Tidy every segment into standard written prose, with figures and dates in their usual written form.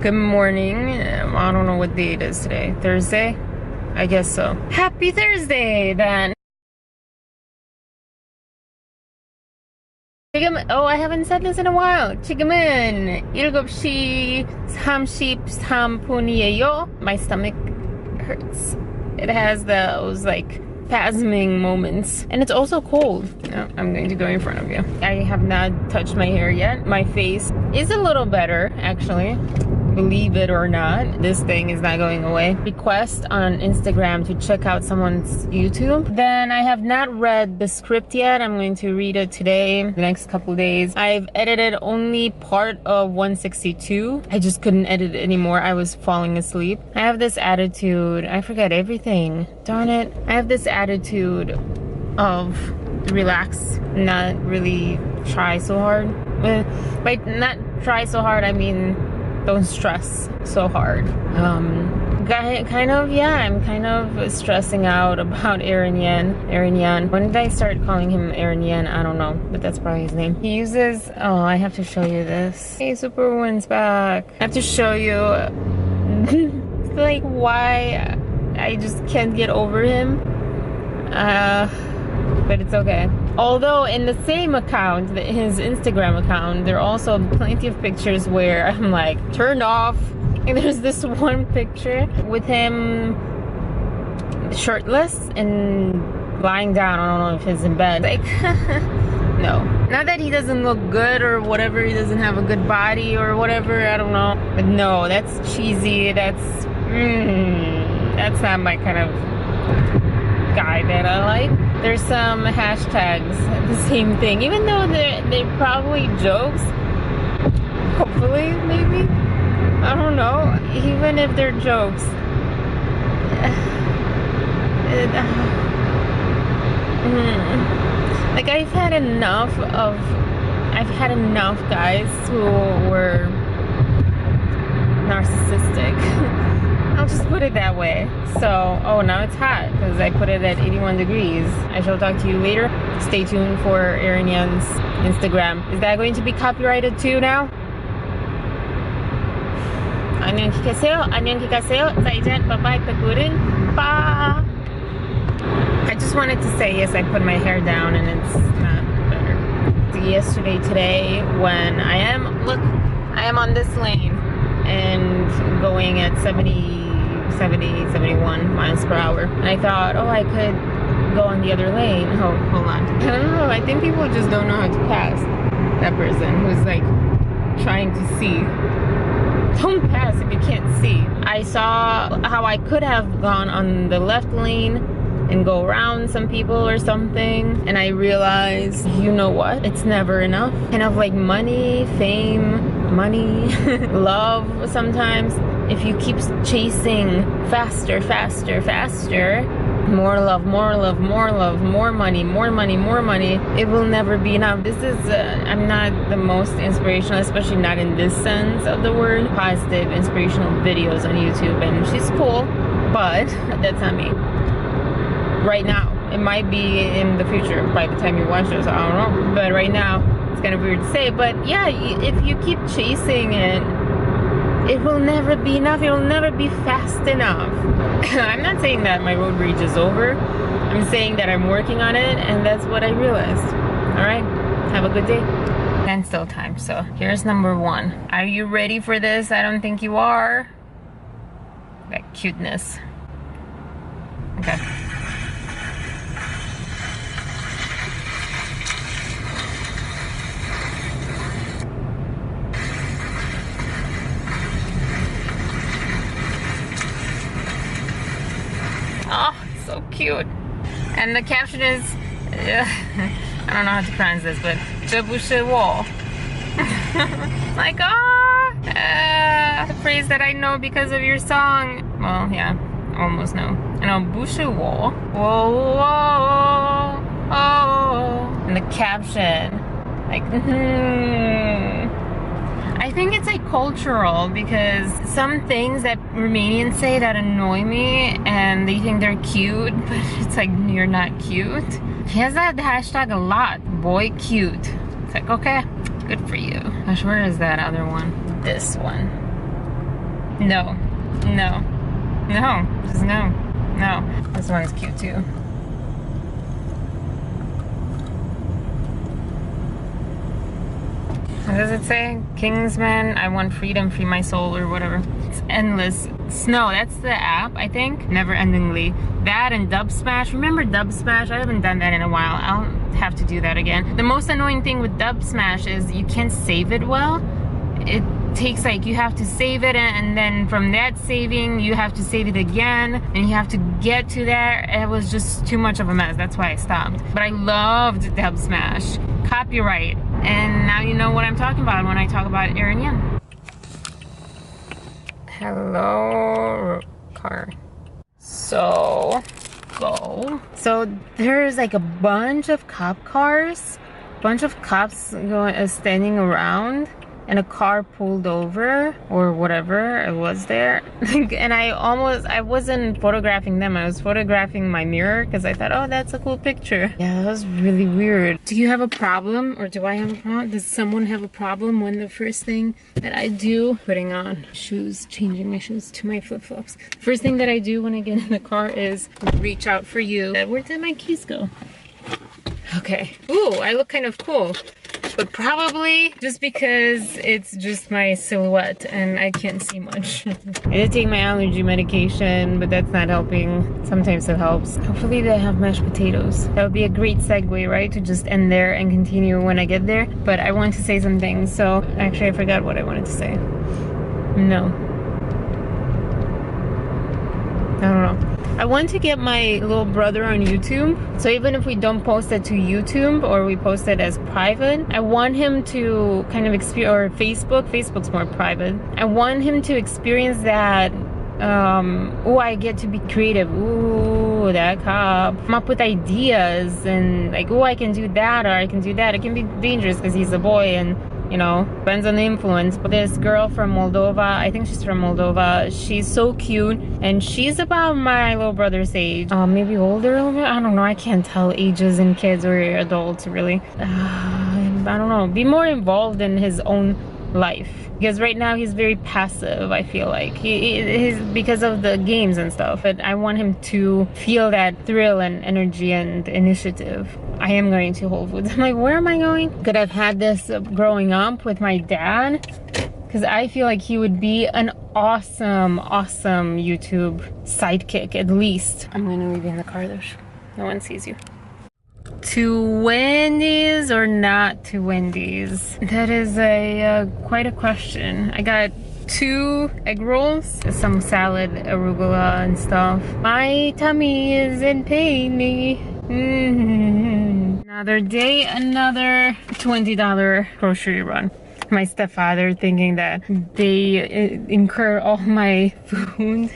Good morning. I don't know what day it is today. Thursday? I guess so. Happy Thursday then. 지금, oh, I haven't said this in a while. 지금은 7시 33분이에요. My stomach hurts. It has those like spasming moments. And it's also cold. No, I'm going to go in front of you. I have not touched my hair yet. My face is a little better, actually. Believe it or not, this thing is not going away. Request on Instagram to check out someone's YouTube. Then I have not read the script yet. I'm going to read it today, the next couple days. I've edited only part of 162. I just couldn't edit it anymore. I was falling asleep. I have this attitude. I forget everything. Darn it. I have this attitude of relax, not really try so hard. By not try so hard, I mean don't stress so hard. Kind of, yeah, I'm kind of stressing out about Aaron Yan. When did I start calling him Aaron Yan? I don't know, but that's probably his name. He uses, oh, I have to show you this. Hey, Superwoman's back. I have to show you like why I just can't get over him. But it's okay. Although in the same account, his Instagram account, there are also plenty of pictures where I'm like turned off. And there's this one picture with him shirtless and lying down. I don't know if he's in bed. Like, no. Not that he doesn't look good or whatever, he doesn't have a good body or whatever, I don't know. But no, that's cheesy. That's not my kind of guy that I like. There's some hashtags, the same thing, even though they're probably jokes. Hopefully, maybe. I don't know. Even if they're jokes. Like I've had enough guys who were narcissistic. I'll just put it that way. So, oh, now it's hot because I put it at 81 degrees. I shall talk to you later. Stay tuned for Aaron Yan's Instagram. Is that going to be copyrighted too now? 안녕히 계세요. 안녕히 가세요. 자이젠. Bye-bye. Pekurin. Bye. I just wanted to say, yes, I put my hair down and it's not better. Yesterday, today, when I am on this lane and going at 71 miles per hour. And I thought, oh, I could go on the other lane. Oh, hold on. I don't know. I think people just don't know how to pass. That person who's like trying to see. Don't pass if you can't see. I saw how I could have gone on the left lane and go around some people or something, and I realized, you know what, it's never enough. Kind of like money, fame, money, love sometimes. If you keep chasing faster, more love, more money, it will never be enough. This is, I'm not the most inspirational, especially not in this sense of the word. Positive, inspirational videos on YouTube, and she's cool, but that's not me. Right now, it might be in the future by the time you watch this, I don't know. But right now, it's kind of weird to say, but yeah, if you keep chasing it, it will never be enough. It will never be fast enough. I'm not saying that my road rage is over. I'm saying that I'm working on it, and that's what I realized. All right, have a good day. And still time, so here's number 1. Are you ready for this? I don't think you are. That cuteness. Okay. Oh, so cute. And the caption is, I don't know how to pronounce this, but 这不是我. Like, the phrase that I know because of your song. Well, yeah, almost know. I know, 不是我. Whoa, whoa, oh. And the caption, like, I think it's like cultural, because some things that Romanians say that annoy me and they think they're cute, but it's like, you're not cute. He has that hashtag a lot, boy cute. It's like, okay, good for you. Gosh, where is that other one? This one. No, no, no, just no, no. This one is cute too. What does it say? Kingsman, I want freedom, free my soul, or whatever. It's endless. Snow, that's the app, I think. Never endingly. That and Dub Smash. Remember Dub Smash? I haven't done that in a while. I'll have to do that again. The most annoying thing with Dub Smash is you can't save it well. It takes like, you have to save it, and then from that saving, you have to save it again, and you have to get to there. It was just too much of a mess. That's why I stopped. But I loved Dub Smash. Copyright. And now you know what I'm talking about when I talk about Aaron Yen. Hello, car. So, go. So there's like a bunch of cop cars, bunch of cops going, standing around, and a car pulled over or whatever it was there. And I wasn't photographing them, I was photographing my mirror because I thought, oh, that's a cool picture. Yeah, that was really weird. Do you have a problem, or do I have a problem? Does someone have a problem when the first thing that I do, putting on shoes, changing my shoes to my flip-flops, first thing that I do when I get in the car is reach out for you. Where did my keys go? Okay. Ooh, I look kind of cool. But probably just because it's just my silhouette and I can't see much. I did take my allergy medication, but that's not helping. Sometimes it helps. Hopefully they have mashed potatoes. That would be a great segue, right? To just end there and continue when I get there. But I want to say something, so actually I forgot what I wanted to say. No. I don't know. I want to get my little brother on YouTube. So even if we don't post it to YouTube or we post it as private, I want him to kind of experience, or Facebook's more private. I want him to experience that, oh, I get to be creative. Ooh, that cop. Come up with ideas and like, oh, I can do that or I can do that. It can be dangerous because he's a boy and, you know, depends on the influence. But this girl from Moldova, I think she's from Moldova, she's so cute, and she's about my little brother's age, maybe older a little bit. I don't know, I can't tell ages in kids or adults really. I don't know, be more involved in his own life, because right now he's very passive. I feel like he's because of the games and stuff, but I want him to feel that thrill and energy and initiative. I am going to Whole Foods. I'm like, where am I going? Could have had this growing up with my dad, because I feel like he would be an awesome YouTube sidekick at least. I'm gonna leave you in the car though, no one sees you. To Wendy's or not to Wendy's? That is a quite a question. I got 2 egg rolls, some salad, arugula and stuff. My tummy is in pain. Another day, another $20 grocery run. My stepfather thinking that they incur all my food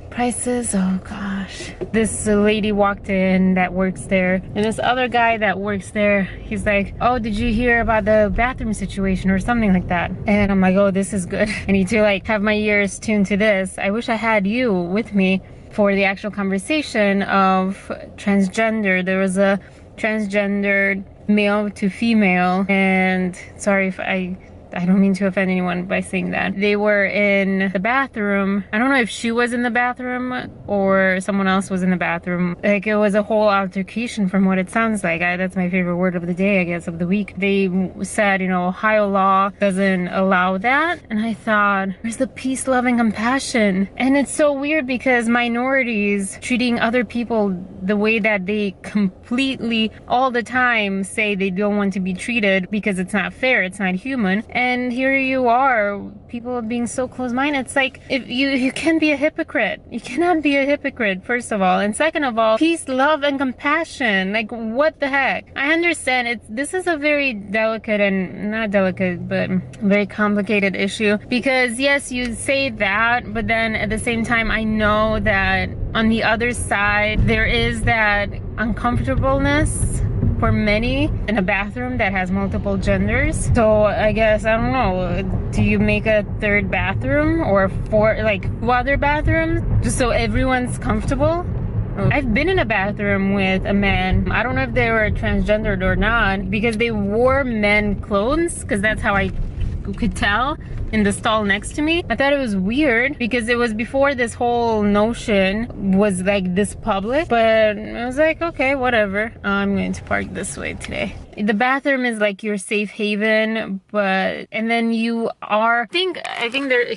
prices. Oh gosh. This lady walked in that works there, and this other guy that works there, he's like, oh, did you hear about the bathroom situation or something like that? And I'm like, oh, this is good. I need to like have my ears tuned to this. I wish I had you with me for the actual conversation of transgender. There was a transgendered male to female, and sorry if I don't mean to offend anyone by saying that. They were in the bathroom. I don't know if she was in the bathroom or someone else was in the bathroom. Like, it was a whole altercation from what it sounds like. That's my favorite word of the day, I guess, of the week. They said, you know, Ohio law doesn't allow that. And I thought, where's the peace, love, and compassion? And it's so weird because minorities treating other people the way that they completely all the time say they don't want to be treated because it's not fair, it's not human. And here you are, people being so close-minded. It's like, if you can be a hypocrite. You cannot be a hypocrite, first of all. And second of all, peace, love, and compassion. Like, what the heck? I understand this is a very delicate, and not delicate, but very complicated issue. Because yes, you say that, but then at the same time, I know that on the other side, there is that uncomfortableness for many in a bathroom that has multiple genders. So I guess, I don't know, do you make a 3rd bathroom or 4, like 2 other bathrooms just so everyone's comfortable? I've been in a bathroom with a man. I don't know if they were transgendered or not, because they wore men clothes, because that's how I could tell in the stall next to me. I thought it was weird because it was before this whole notion was like this public, but I was like, okay, whatever. I'm going to park this way today. The bathroom is like your safe haven, but and then you are I think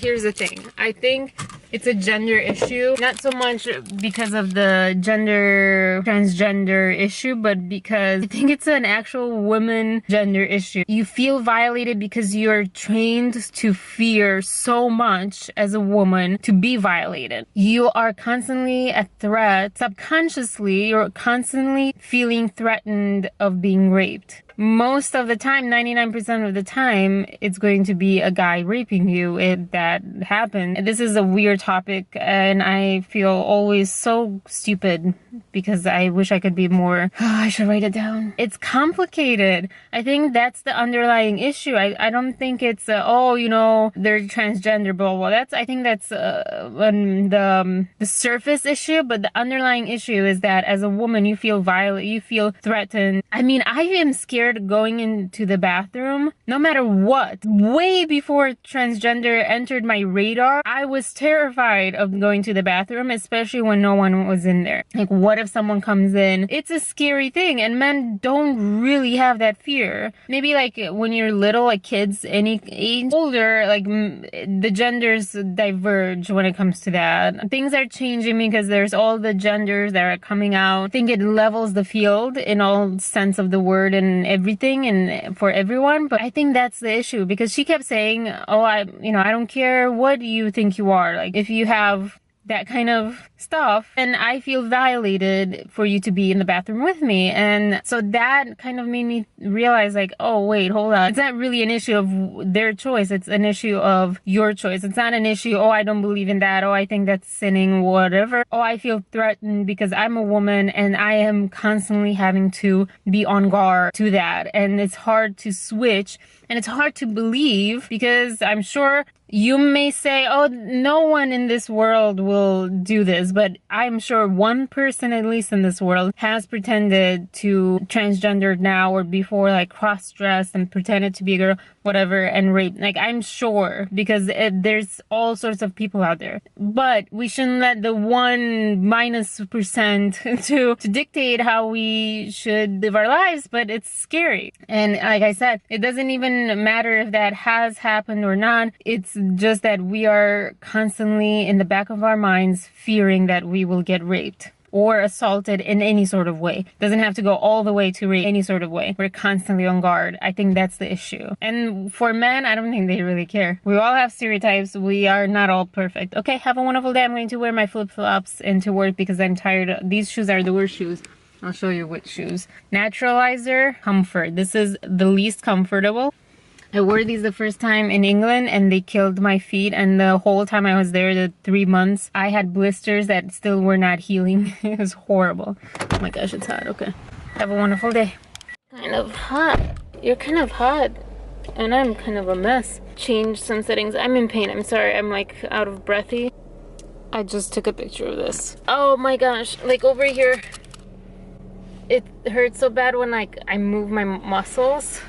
here's the thing. I think it's a gender issue, not so much because of the transgender issue, but because I think it's an actual woman gender issue. You feel violated because you're trained to fear so much as a woman to be violated. You are constantly a threat. Subconsciously, you're constantly feeling threatened of being raped. Most of the time, 99% of the time, it's going to be a guy raping you if that happens. This is a weird topic, and I feel always so stupid because I wish I could be more, I should write it down. It's complicated. I think that's the underlying issue. I don't think it's, oh, you know, they're transgender, blah, blah. I think that's the surface issue, but the underlying issue is that as a woman, you feel violent, you feel threatened. I mean, I am scared going into the bathroom no matter what. Way before transgender entered my radar, I was terrified of going to the bathroom, especially when no one was in there. Like, what if someone comes in? It's a scary thing, and men don't really have that fear. Maybe like when you're little, like kids any age, older, like the genders diverge when it comes to that. Things are changing because there's all the genders that are coming out. I think it levels the field in all sense of the word and everything and for everyone. But I think that's the issue, because she kept saying, oh, I don't care what you think you are. Like, if you have that kind of stuff, and I feel violated for you to be in the bathroom with me. And so that kind of made me realize, like, oh wait, hold on, it's not really an issue of their choice, it's an issue of your choice. It's not an issue, oh, I don't believe in that, oh, I think that's sinning, whatever. Oh, I feel threatened because I'm a woman and I am constantly having to be on guard to that, and it's hard to switch, and it's hard to believe, because I'm sure you may say, oh, no one in this world will do this, but I'm sure one person at least in this world has pretended to transgender now or before, like cross-dressed and pretended to be a girl, whatever, and raped. Like, I'm sure, because there's all sorts of people out there. But we shouldn't let the 1% to dictate how we should live our lives, but it's scary. And like I said, it doesn't even matter if that has happened or not. It's just that we are constantly in the back of our minds fearing that we will get raped or assaulted in any sort of way. Doesn't have to go all the way to rape, any sort of way. We're constantly on guard. I think that's the issue. And for men, I don't think they really care. We all have stereotypes. We are not all perfect. Okay, have a wonderful day. I'm going to wear my flip-flops into work because I'm tired. These shoes are the worst shoes. I'll show you which shoes. Naturalizer, comfort. This is the least comfortable. I wore these the first time in England and they killed my feet, and the whole time I was there, the 3 months, I had blisters that still were not healing. It was horrible. Oh my gosh, it's hot. Okay. Have a wonderful day. Kind of hot. You're kind of hot. And I'm kind of a mess. Change some settings. I'm in pain. I'm sorry. I'm like out of breathy. I just took a picture of this. Oh my gosh. Like over here. It hurts so bad when like I move my muscles.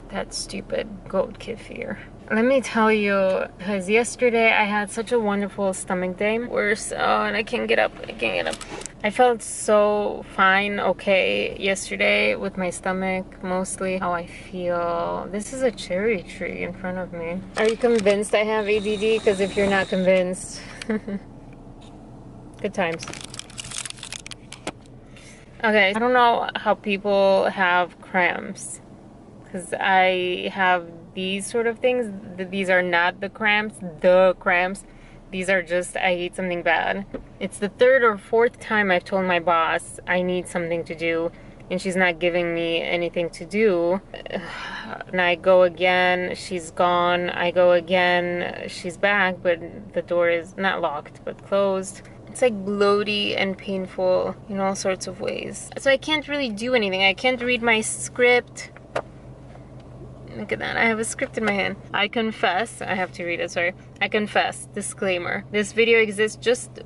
That stupid goat kefir. Let me tell you, because yesterday I had such a wonderful stomach day. Worse, and I can't get up. I can't get up. I felt so fine, okay, yesterday with my stomach, mostly how I feel. This is a cherry tree in front of me. Are you convinced I have ADD? Because if you're not convinced, good times. Okay, I don't know how people have cramps, because I have these sort of things. These are not the cramps. These are just, I ate something bad. It's the 3rd or 4th time I've told my boss I need something to do, and she's not giving me anything to do. And I go again, she's gone. I go again, she's back, but the door is not locked, but closed. It's like bloaty and painful in all sorts of ways. So I can't really do anything. I can't read my script. Look at that, I have a script in my hand. I confess, I have to read it, sorry. I confess, disclaimer. This video exists just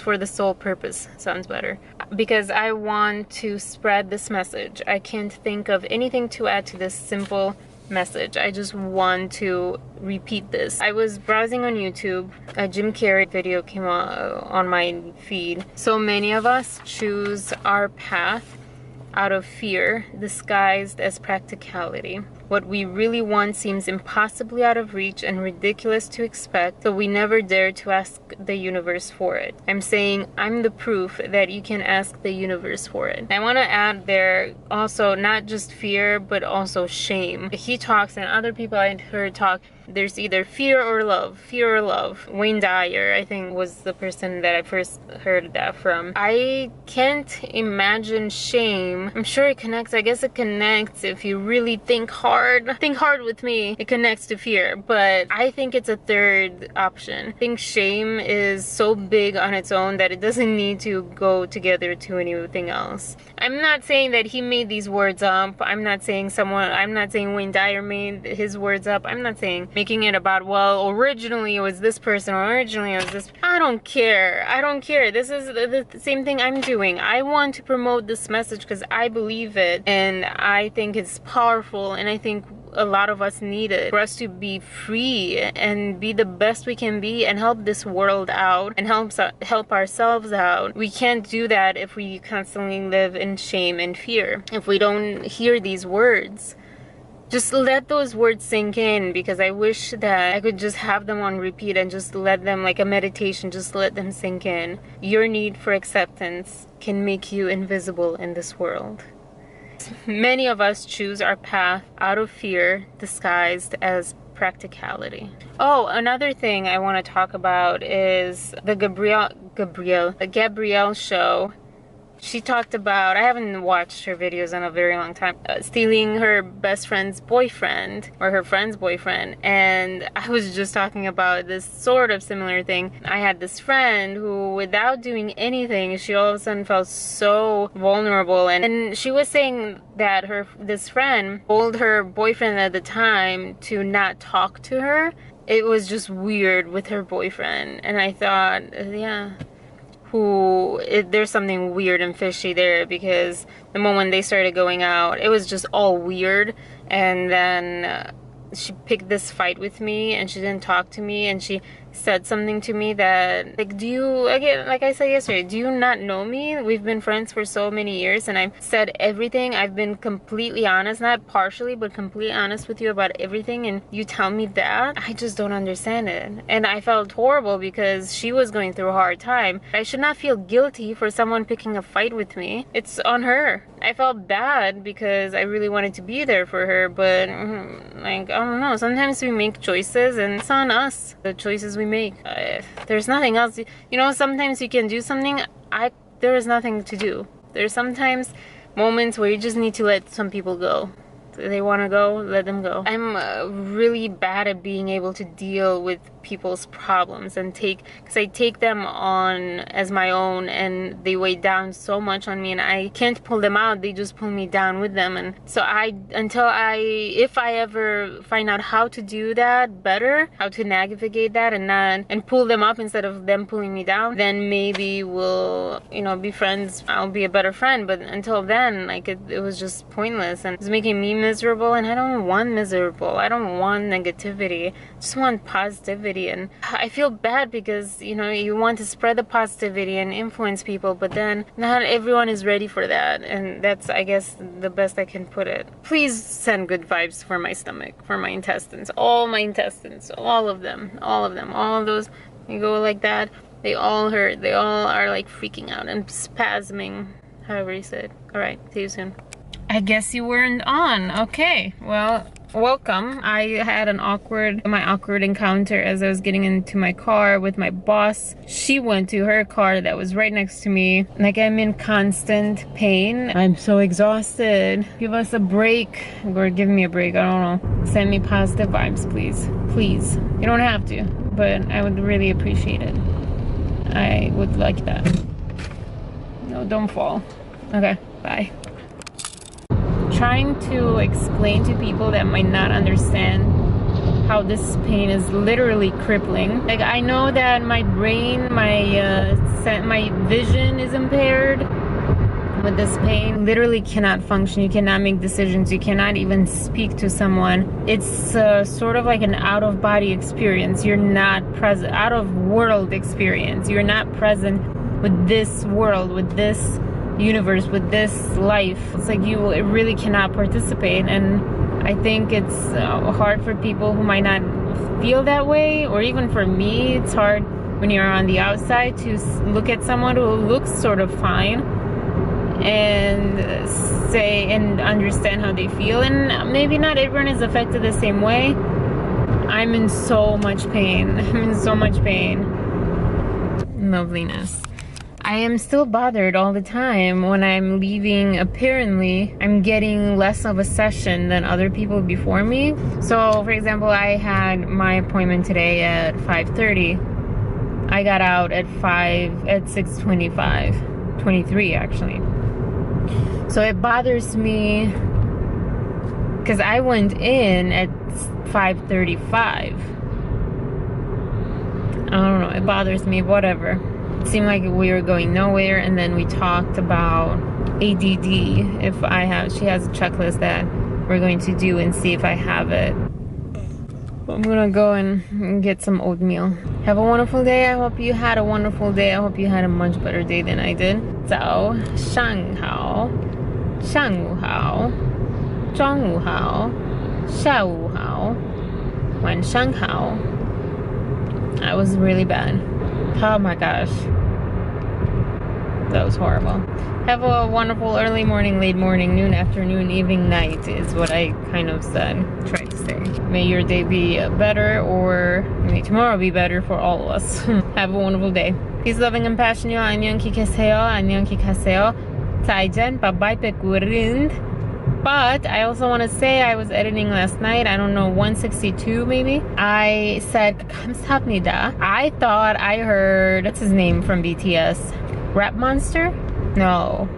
for the sole purpose, sounds better. Because I want to spread this message. I can't think of anything to add to this simple message. I just want to repeat this. I was browsing on YouTube. A Jim Carrey video came on my feed. So many of us choose our path out of fear disguised as practicality. What we really want seems impossibly out of reach and ridiculous to expect, so we never dare to ask the universe for it. I'm saying I'm the proof that you can ask the universe for it. I want to add there also not just fear, but also shame. He talks, and other people I'd heard talk, there's either fear or love. Fear or love. Wayne Dyer, I think, was the person that I first heard that from. I can't imagine shame. I'm sure it connects. I guess it connects if you really think hard. Think hard with me. It connects to fear. But I think it's a third option. I think shame is so big on its own that it doesn't need to go together to anything else. I'm not saying that he made these words up. I'm not saying Wayne Dyer made his words up. I'm not saying making it about, well, originally it was this person, or originally it was this. I don't care. I don't care. This is the same thing I'm doing. I want to promote this message because I believe it, and I think it's powerful, and I think a lot of us need it for us to be free and be the best we can be and help this world out and help ourselves out. We can't do that if we constantly live in shame and fear. If we don't hear these words, just let those words sink in, because I wish that I could just have them on repeat and just let them, like a meditation, just let them sink in. Your need for acceptance can make you invisible in this world. Many of us choose our path out of fear disguised as practicality. Oh, another thing I want to talk about is the Gabrielle show. She talked about, I haven't watched her videos in a very long time, stealing her best friend's boyfriend, or her friend's boyfriend. And I was just talking about this sort of similar thing. I had this friend who, without doing anything, she all of a sudden felt so vulnerable. And she was saying that this friend told her boyfriend at the time to not talk to her. It was just weird with her boyfriend. And I thought, yeah, there's something weird and fishy there, because the moment they started going out, it was just all weird. And then she picked this fight with me, and she didn't talk to me, and she said something to me that, like, again, like I said yesterday, do you not know me? We've been friends for so many years, and I've said everything. I've been completely honest, not partially, but completely honest with you about everything, and you tell me that? I just don't understand it. And I felt horrible because she was going through a hard time. I should not feel guilty for someone picking a fight with me. It's on her. I felt bad because I really wanted to be there for her, but like, I don't know, sometimes we make choices and it's on us, the choices we make. There's nothing else, you know. Sometimes you can do something, there is nothing to do. There's sometimes moments where you just need to let some people go. If they want to go, let them go. I'm really bad at being able to deal with people's problems and because I take them on as my own, and they weigh down so much on me, and I can't pull them out. They just pull me down with them. And so if I ever find out how to do that better, how to navigate that and pull them up instead of them pulling me down, then maybe we'll, you know, be friends. I'll be a better friend. But until then, like, it was just pointless, and it was making me miserable, and I don't want miserable. I don't want negativity. I just want positivity. And I feel bad because, you know, you want to spread the positivity and influence people, but then not everyone is ready for that. And that's, I guess, the best I can put it. Please send good vibes for my stomach, for my intestines, all my intestines, all of them, all of those. You go like that, they all hurt. They all are like freaking out and spasming, however you said. All right, see you soon. I guess you weren't on. Okay, well, welcome. I had my awkward encounter as I was getting into my car with my boss. She went to her car that was right next to me. Like, I'm in constant pain. I'm so exhausted. Give us a break, or give me a break. I don't know. Send me positive vibes, please. Please. You don't have to, but I would really appreciate it. I would like that. No, don't fall. Okay, bye. Trying to explain to people that might not understand how this pain is literally crippling. Like, I know that my brain, my vision is impaired, with this pain, literally cannot function. You cannot make decisions. You cannot even speak to someone. It's sort of like an out-of-body experience. You're not present, out-of-world experience. You're not present with this world, with this universe, with this life. It's like you really cannot participate. And I think it's hard for people who might not feel that way, or even for me, it's hard when you're on the outside to look at someone who looks sort of fine and say and understand how they feel. And maybe not everyone is affected the same way. I'm in so much pain. I'm in so much pain. Loveliness. I am still bothered all the time when I'm leaving. Apparently, I'm getting less of a session than other people before me. So, for example, I had my appointment today at 5:30. I got out at 6:25, 23 actually. So it bothers me because I went in at 5:35. I don't know, it bothers me, whatever. It seemed like we were going nowhere, and then we talked about ADD. If I have, she has a checklist that we're going to do and see if I have it. I'm gonna go and get some oatmeal. Have a wonderful day. I hope you had a wonderful day. I hope you had a much better day than I did. So, 上好, 上午好, 中午好, 下午好, 晚上好. That was really bad. Oh my gosh. That was horrible. Have a wonderful early morning, late morning, noon, afternoon, evening, night is what I kind of said. Try to say. May your day be better, or may tomorrow be better for all of us. Have a wonderful day. Peace, loving, and passion. 안녕 기계세요. 안녕 기가세요. 再见. Bye-bye. 백구르nd. But I also want to say I was editing last night. I don't know, 162 maybe. I said 감사합니다. I thought I heard, what's his name from BTS? Rap Monster? No.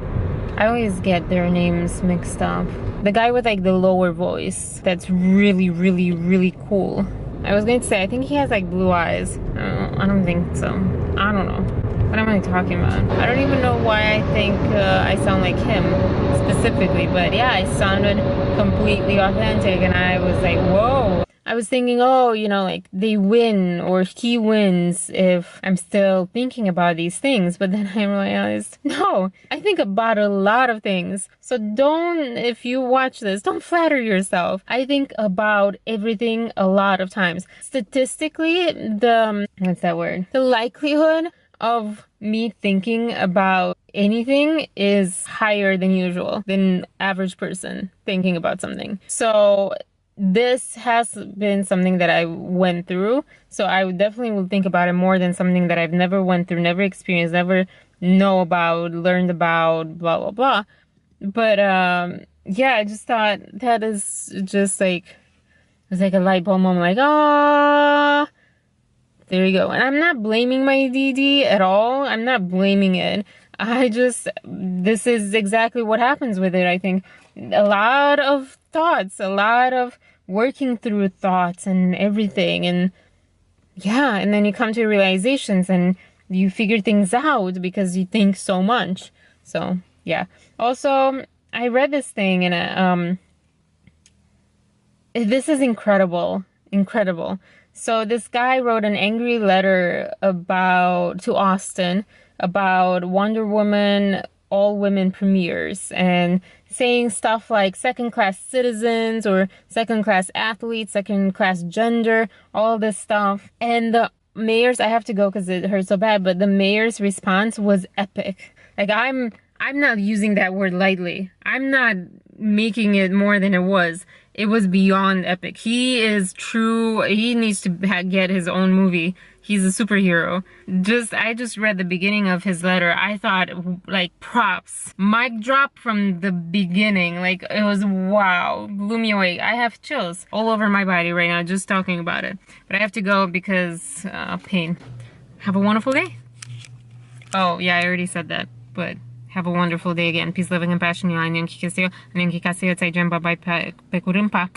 I always get their names mixed up. The guy with like the lower voice. That's really, really, really cool. I was going to say, I think he has like blue eyes. I don't think so. I don't know. What am I talking about? I don't even know why I think I sound like him specifically, but yeah, I sounded completely authentic, and I was like, whoa. I was thinking, oh, you know, like they win or he wins if I'm still thinking about these things. But then I realized, no, I think about a lot of things. So don't, if you watch this, don't flatter yourself. I think about everything a lot of times. Statistically, what's that word? The likelihood of me thinking about anything is higher than usual, than average person thinking about something. So this has been something that I went through, so I definitely will think about it more than something that I've never went through, never experienced, never know about, learned about, blah blah blah. But yeah, I just thought that is just like, it was like a light bulb moment, like, ah, there you go. And I'm not blaming my DD at all. I'm not blaming it. This is exactly what happens with it. I think a lot of thoughts, a lot of working through thoughts and everything. And yeah, and then you come to realizations and you figure things out because you think so much. So yeah. Also, I read this thing and this is incredible. So this guy wrote an angry letter to Austin about Wonder Woman all women premieres and saying stuff like second-class citizens or second-class athletes, second-class gender, all this stuff. And the mayor's, I have to go because it hurts so bad, but the mayor's response was epic. Like, I'm not using that word lightly. I'm not making it more than it was. It was beyond epic. He is true. He needs to get his own movie. He's a superhero. I just read the beginning of his letter. I thought, like, props. Mic drop from the beginning. Like, it was wow. Blew me away. I have chills all over my body right now just talking about it. But I have to go because pain. Have a wonderful day. Oh, yeah, I already said that. But have a wonderful day again. Peace, loving, and passion. 안녕 기계세요. 안녕 기가세요. 再见. Bye bye. 백구름파.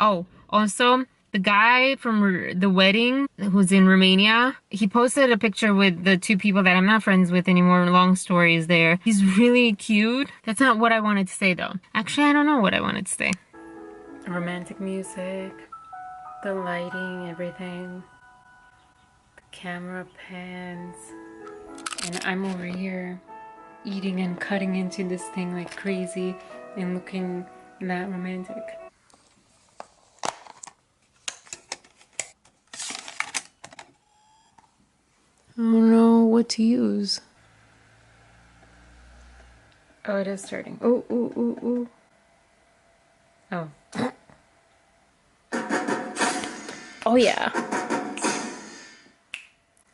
Oh, also, The guy from the wedding who's in Romania, he posted a picture with the two people that I'm not friends with anymore. Long stories there. He's really cute. That's not what I wanted to say though. Actually, I don't know what I wanted to say. Romantic music, the lighting, everything. The camera pans. And I'm over here eating and cutting into this thing like crazy and looking that romantic. I don't know what to use. Oh, it is starting. Oh, ooh, ooh, ooh. Oh. Oh, yeah. Oh,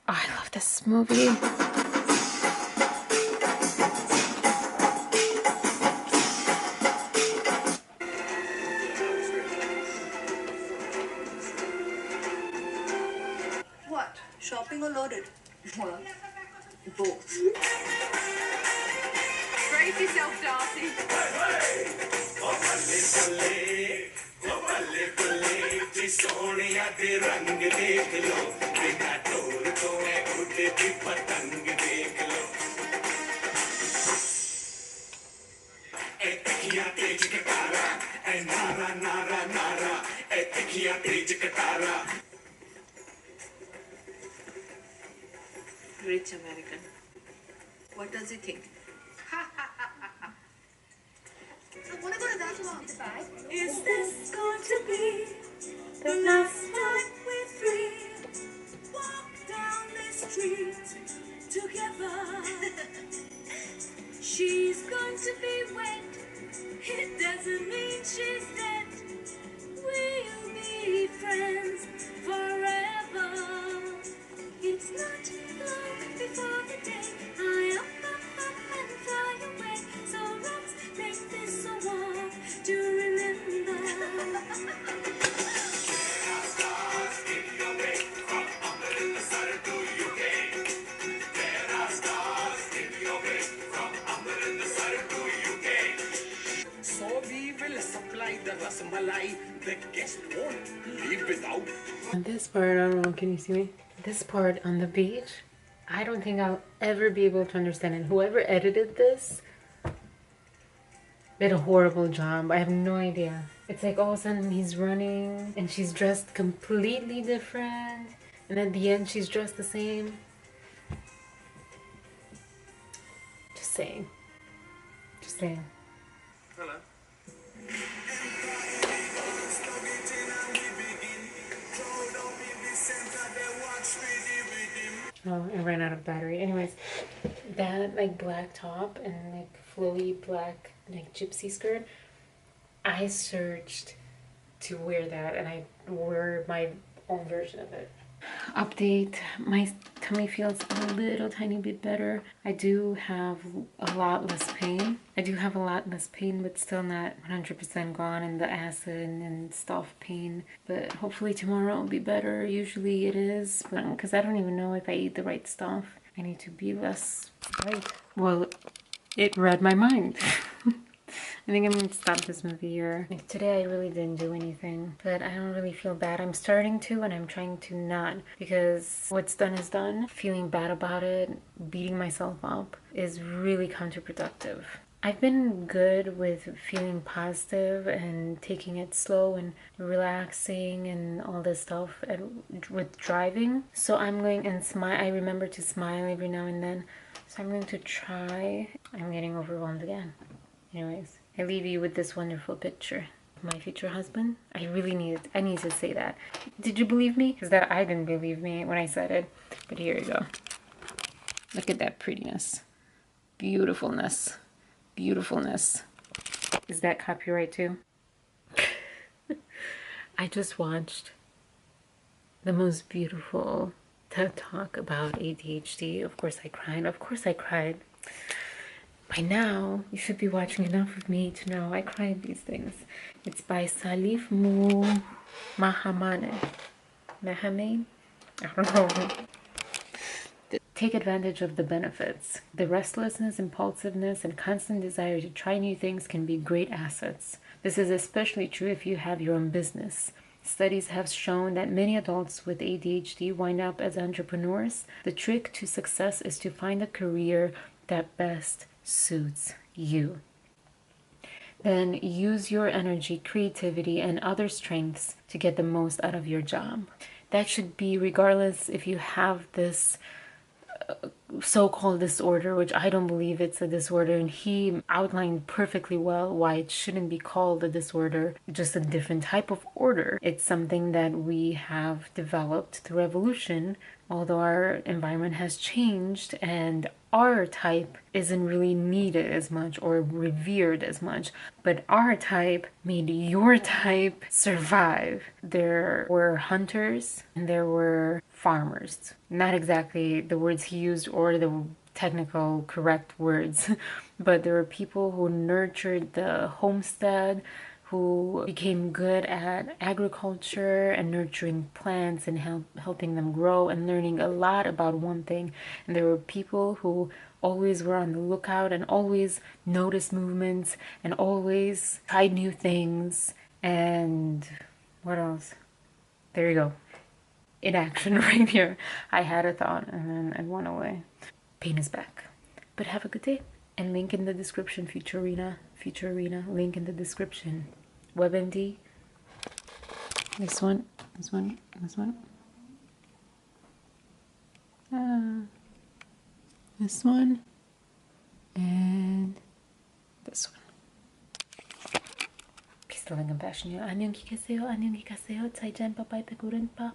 I love this movie. What? Shopping or loaded? Well, both. Brace yourself, Darcy. Rich American. What does he think? I want to go to that one. Is this going to be the last time we three walk down this street together? She's going to be wet. It doesn't mean she's dead. We'll be friends forever. It's not long before the day I up and fly away. So let's make this a walk to remember. There are stars in your way from England to Surrey to UK. There are stars in your way from England to Surrey to UK. So we will supply the rasmalai. The guest won't leave without. On this part, I don't know, can you see me? This part on the beach, I don't think I'll ever be able to understand it. Whoever edited this did a horrible job. I have no idea. It's like all of a sudden he's running and she's dressed completely different. And at the end she's dressed the same. Just saying. Just saying. Hello. Oh, I ran out of battery. Anyways, that like black top and like flowy black like gypsy skirt, I searched to wear that and I wore my own version of it. Update, my tummy feels a little tiny bit better. I do have a lot less pain. But still not 100% gone in the acid and stuff pain. But hopefully tomorrow will be better. Usually it is, because I don't even know if I eat the right stuff. I need to be less right. Well, it read my mind. I think I'm going to stop this movie here. Like today I really didn't do anything, but I don't really feel bad. I'm starting to, and I'm trying to not, because what's done is done. Feeling bad about it, beating myself up is really counterproductive. I've been good with feeling positive and taking it slow and relaxing and all this stuff with driving. So I'm going and smile. I remember to smile every now and then. So I'm going to try. I'm getting overwhelmed again. Anyways, I leave you with this wonderful picture. My future husband. I need to say that. Did you believe me? Because that I didn't believe me when I said it. But here you go. Look at that prettiness. Beautifulness. Beautifulness. Is that copyright too? I just watched the most beautiful TED Talk about ADHD. Of course I cried. By now, you should be watching enough of me to know I cried these things. It's by Salif Mahamane. Mahamane? I don't know. Take advantage of the benefits. The restlessness, impulsiveness, and constant desire to try new things can be great assets. This is especially true if you have your own business. Studies have shown that many adults with ADHD wind up as entrepreneurs. The trick to success is to find a career that best suits you. Then use your energy, creativity, and other strengths to get the most out of your job. That should be regardless if you have this so-called disorder, which I don't believe it's a disorder, and he outlined perfectly well why it shouldn't be called a disorder, just a different type of order. It's something that we have developed through evolution, although our environment has changed and our type isn't really needed as much or revered as much, but our type made your type survive. There were hunters and there were farmers. Not exactly the words he used or the technical correct words, but there were people who nurtured the homestead, who became good at agriculture and nurturing plants and helping them grow and learning a lot about one thing. And there were people who always were on the lookout and always noticed movements and always tried new things. And what else? There you go. In action right here. I had a thought and then it went away. Pain is back. But have a good day. And link in the description, Futurina, link in the description. WebMD, this one, this one, this one, this one, and this one. Peace, love, and compassion. 안녕히 계세요. 안녕히 가세요. 잘 잤, 빠빠이, 배구른 밥.